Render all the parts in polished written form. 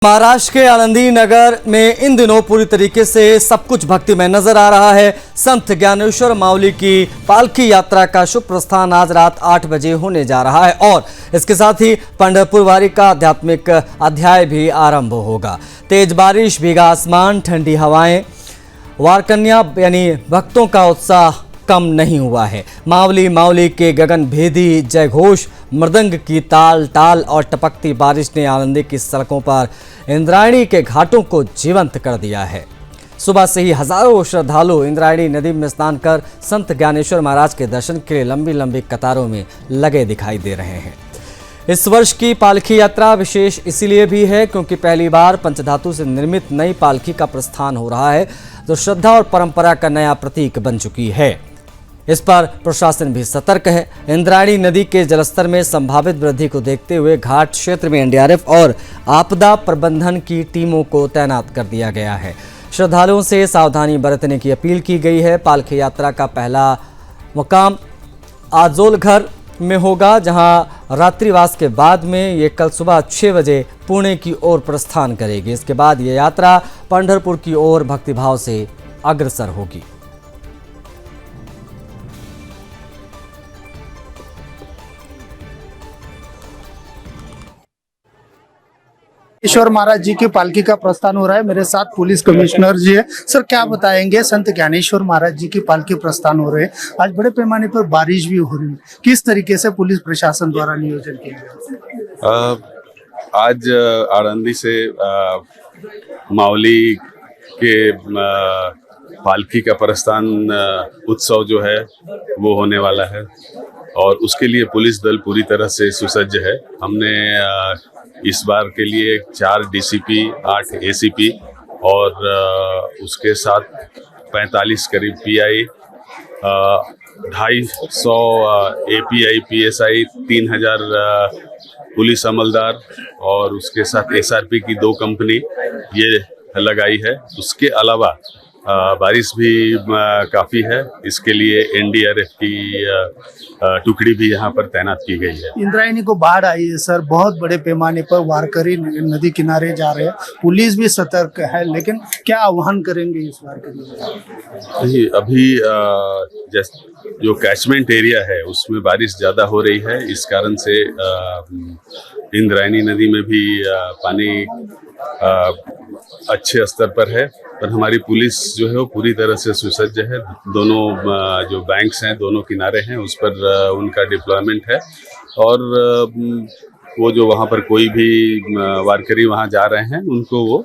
महाराष्ट्र के आनंदी नगर में इन दिनों पूरी तरीके से सब कुछ भक्तिमय नजर आ रहा है। संत ज्ञानेश्वर माउली की पालकी यात्रा का शुभ प्रस्थान आज रात 8 बजे होने जा रहा है और इसके साथ ही पंढरपुर वारी का आध्यात्मिक अध्याय भी आरंभ होगा। तेज बारिश, भीगा आसमान, ठंडी हवाएं, वारकन्या यानी भक्तों का उत्साह कम नहीं हुआ है। मावली मावली के गगन भेदी जय घोष, मृदंग की ताल ताल और टपकती बारिश ने आनंदी की सड़कों पर इंद्रायणी के घाटों को जीवंत कर दिया है। सुबह से ही हजारों श्रद्धालु इंद्रायणी नदी में स्नान कर संत ज्ञानेश्वर महाराज के दर्शन के लिए लंबी लंबी कतारों में लगे दिखाई दे रहे हैं। इस वर्ष की पालकी यात्रा विशेष इसीलिए भी है क्योंकि पहली बार पंचधातु से निर्मित नई पालकी का प्रस्थान हो रहा है, जो श्रद्धा और परंपरा का नया प्रतीक बन चुकी है। इस पर प्रशासन भी सतर्क है। इंद्रायणी नदी के जलस्तर में संभावित वृद्धि को देखते हुए घाट क्षेत्र में एनडीआरएफ और आपदा प्रबंधन की टीमों को तैनात कर दिया गया है। श्रद्धालुओं से सावधानी बरतने की अपील की गई है। पालकी यात्रा का पहला मुकाम आजोलघर में होगा, जहां रात्रिवास के बाद में ये कल सुबह 6 बजे पुणे की ओर प्रस्थान करेगी। इसके बाद ये यात्रा पंढरपुर की ओर भक्तिभाव से अग्रसर होगी। ईश्वर महाराज जी की पालकी का प्रस्थान हो रहा है। मेरे साथ पुलिस कमिश्नर जी है। सर, क्या बताएंगे, संत ज्ञानेश्वर महाराज जी की पालकी प्रस्थान हो रहे हैं, आज बड़े पैमाने पर बारिश भी हो रही है, किस तरीके से पुलिस प्रशासन द्वारा नियोजन किया गया? आज आनंदी से मावली के पालकी का प्रस्थान उत्सव जो है वो होने वाला है और उसके लिए पुलिस दल पूरी तरह से सुसज्ज है। हमने इस बार के लिए 4 डीसीपी, 8 एसीपी और उसके साथ 45 करीब पीआई, 250 एपीआई, पीएसआई, 3000 पुलिस अमलदार और उसके साथ एसआरपी की 2 कंपनी ये लगाई है। उसके अलावा बारिश भी काफ़ी है, इसके लिए एनडीआरएफ की टुकड़ी भी यहाँ पर तैनात की गई है। इंद्रायणी को बाढ़ आई है सर, बहुत बड़े पैमाने पर वारकरी नदी किनारे जा रहे हैं, पुलिस भी सतर्क है, लेकिन क्या आह्वान करेंगे इस बार के लिए? अभी जो कैचमेंट एरिया है उसमें बारिश ज़्यादा हो रही है, इस कारण से इंद्रायणी नदी में भी पानी अच्छे स्तर पर है, पर हमारी पुलिस जो है वो पूरी तरह से सुसज्ज है। दोनों जो बैंक्स हैं, दोनों किनारे हैं, उस पर उनका डिप्लॉयमेंट है और वो जो वहाँ पर कोई भी वारकरी वहाँ जा रहे हैं उनको वो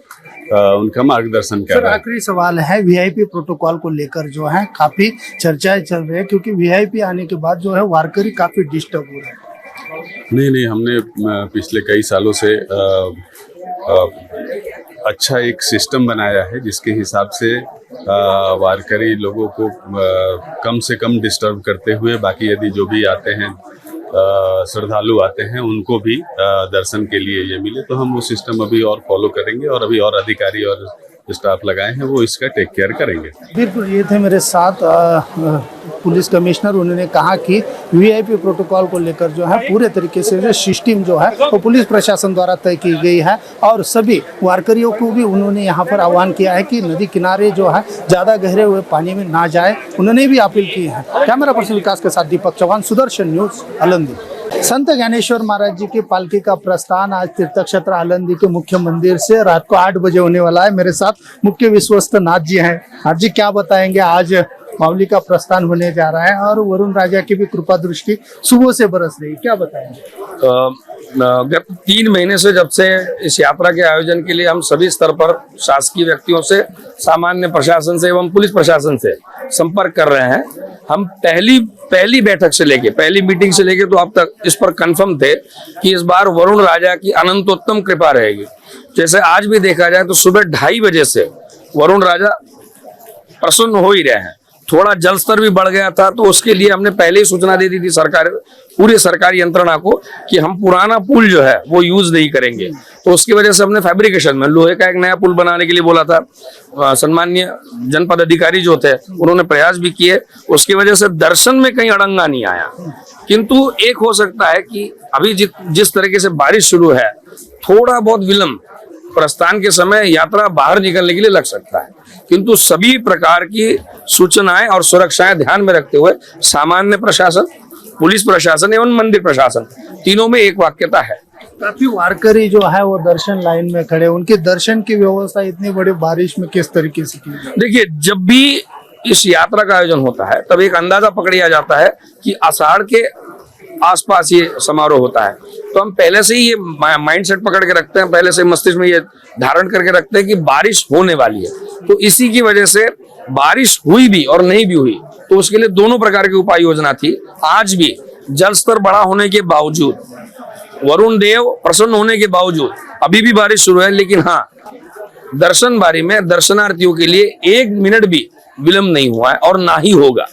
उनका मार्गदर्शन कर रहे हैं। आखिरी सवाल है, वीआईपी प्रोटोकॉल को लेकर जो है काफी चर्चाएं चल रही है, क्योंकि वीआईपी आने के बाद जो है वारकरी काफी डिस्टर्ब हो रहा है। नहीं, हमने पिछले कई सालों से अच्छा एक सिस्टम बनाया है जिसके हिसाब से वारकरी लोगों को कम से कम डिस्टर्ब करते हुए, बाकी यदि जो भी आते हैं श्रद्धालु आते हैं उनको भी दर्शन के लिए ये मिले, तो हम वो सिस्टम अभी और फॉलो करेंगे और अभी और अधिकारी और स्टाफ लगाए हैं वो इसका टेक केयर करेंगे। बिल्कुल, ये थे मेरे साथ पुलिस कमिश्नर। उन्होंने कहा कि वीआईपी प्रोटोकॉल को लेकर जो है पूरे तरीके से जो सिस्टम जो है वो पुलिस प्रशासन द्वारा तय की गई है और सभी वारकरियों को भी उन्होंने यहाँ पर आह्वान किया है कि नदी किनारे जो है ज़्यादा गहरे हुए पानी में ना जाए, उन्होंने भी अपील की है। कैमरा पर्सन विकास के साथ दीपक चौहान, सुदर्शन न्यूज, आनंदी। संत ज्ञानेश्वर महाराज जी की पालकी का प्रस्थान आज तीर्थ क्षेत्र आनंदी के मुख्य मंदिर से रात को 8 बजे होने वाला है। मेरे साथ मुख्य विश्वस्त नाथ जी हैं। नाथ जी, क्या बताएंगे, आज मावली का प्रस्थान होने जा रहा है और वरुण राजा की भी कृपा दृष्टि सुबह से बरस रही, क्या बताएंगे? गत 3 महीने से जब से इस यात्रा के आयोजन के लिए हम सभी स्तर पर शासकीय व्यक्तियों से, सामान्य प्रशासन से एवं पुलिस प्रशासन से संपर्क कर रहे हैं। हम पहली बैठक से लेके, पहली मीटिंग से लेके तो अब तक इस पर कंफर्म थे कि इस बार वरुण राजा की अनंतोत्तम कृपा रहेगी। जैसे आज भी देखा जाए तो सुबह 2:30 बजे से वरुण राजा प्रसन्न हो ही रहे हैं। थोड़ा जल स्तर भी बढ़ गया था, तो उसके लिए हमने पहले ही सूचना दे दी थी पूरी सरकारी यंत्रणा को कि हम पुराना पुल जो है वो यूज नहीं करेंगे। तो उसकी वजह से हमने फैब्रिकेशन में लोहे का एक नया पुल बनाने के लिए बोला था। सम्माननीय जनपद अधिकारी जो थे उन्होंने प्रयास भी किए, उसकी वजह से दर्शन में कहीं अड़ंगा नहीं आया। किंतु एक हो सकता है कि अभी जिस तरीके से बारिश शुरू है, थोड़ा बहुत विलंब प्रस्थान के समय यात्रा बाहर निकलने के लिए लग सकता है, किंतु सभी प्रकार की सूचनाएं और सुरक्षाएं ध्यान में रखते हुए सामान्य प्रशासन, पुलिस प्रशासन एवं मंदिर प्रशासन तीनों में एक वाक्यता है। काफी वारकरी जो है वो दर्शन लाइन में खड़े, उनके दर्शन की व्यवस्था इतनी बड़ी बारिश में किस तरीके से की जाए? देखिए, जब भी इस यात्रा का आयोजन होता है तब एक अंदाजा पकड़ जाता है कि आषाढ़ के आसपास ये समारोह होता है, तो हम पहले से ही ये माइंड सेट पकड़ के रखते हैं, पहले से मस्तिष्क में ये धारण करके रखते हैं कि बारिश होने वाली है। तो इसी की वजह से बारिश हुई भी और नहीं भी हुई तो उसके लिए दोनों प्रकार की उपाय योजना थी। आज भी जल स्तर बड़ा होने के बावजूद, वरुण देव प्रसन्न होने के बावजूद अभी भी बारिश शुरू है, लेकिन हाँ, दर्शन बारी में दर्शनार्थियों के लिए 1 मिनट भी विलंब नहीं हुआ है और ना ही होगा।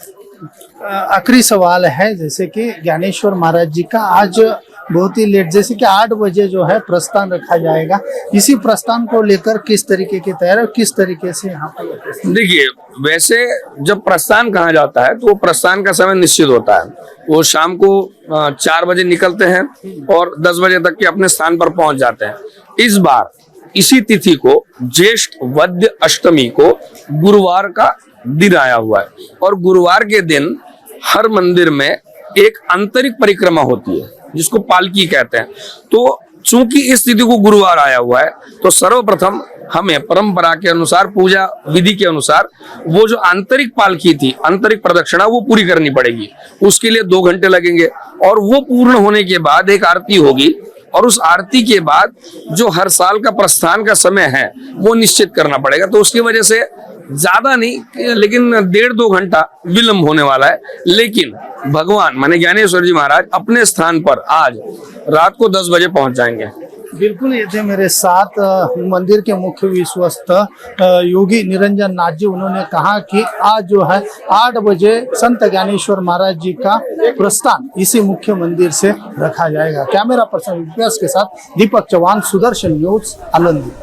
आखिरी सवाल है, जैसे कि ज्ञानेश्वर महाराज जी का आज बहुत ही लेट, जैसे कि 8 बजे जो है प्रस्थान रखा जाएगा, इसी प्रस्थान को लेकर किस तरीके की तैयारी, किस तरीके से यहाँ पर? देखिए, वैसे जब प्रस्थान कहा जाता है तो वो प्रस्थान का समय निश्चित होता है। वो शाम को 4 बजे निकलते हैं और 10 बजे तक के अपने स्थान पर पहुंच जाते हैं। इस बार इसी तिथि को ज्येष्ठ वद्य अष्टमी को गुरुवार का दिन आया हुआ है और गुरुवार के दिन हर मंदिर में एक आंतरिक परिक्रमा होती है जिसको पालकी कहते हैं। तो चूंकि इस तिथि को गुरुवार आया हुआ है तो सर्वप्रथम हमें परंपरा के अनुसार, पूजा विधि के अनुसार वो जो आंतरिक पालकी थी, आंतरिक प्रदक्षिणा, वो पूरी करनी पड़ेगी। उसके लिए 2 घंटे लगेंगे और वो पूर्ण होने के बाद एक आरती होगी और उस आरती के बाद जो हर साल का प्रस्थान का समय है वो निश्चित करना पड़ेगा। तो उसकी वजह से ज्यादा नहीं, लेकिन 1.5-2 घंटा विलंब होने वाला है। लेकिन भगवान माने ज्ञानेश्वर जी महाराज अपने स्थान पर आज रात को 10 बजे पहुंच जाएंगे। बिल्कुल, ये थे मेरे साथ मंदिर के मुख्य विश्वस्त योगी निरंजन नाथ जी। उन्होंने कहा कि आज जो है 8 बजे संत ज्ञानेश्वर महाराज जी का प्रस्थान इसी मुख्य मंदिर से रखा जाएगा। कैमरा पर्सन के साथ दीपक चौहान, सुदर्शन न्यूज, आनंद।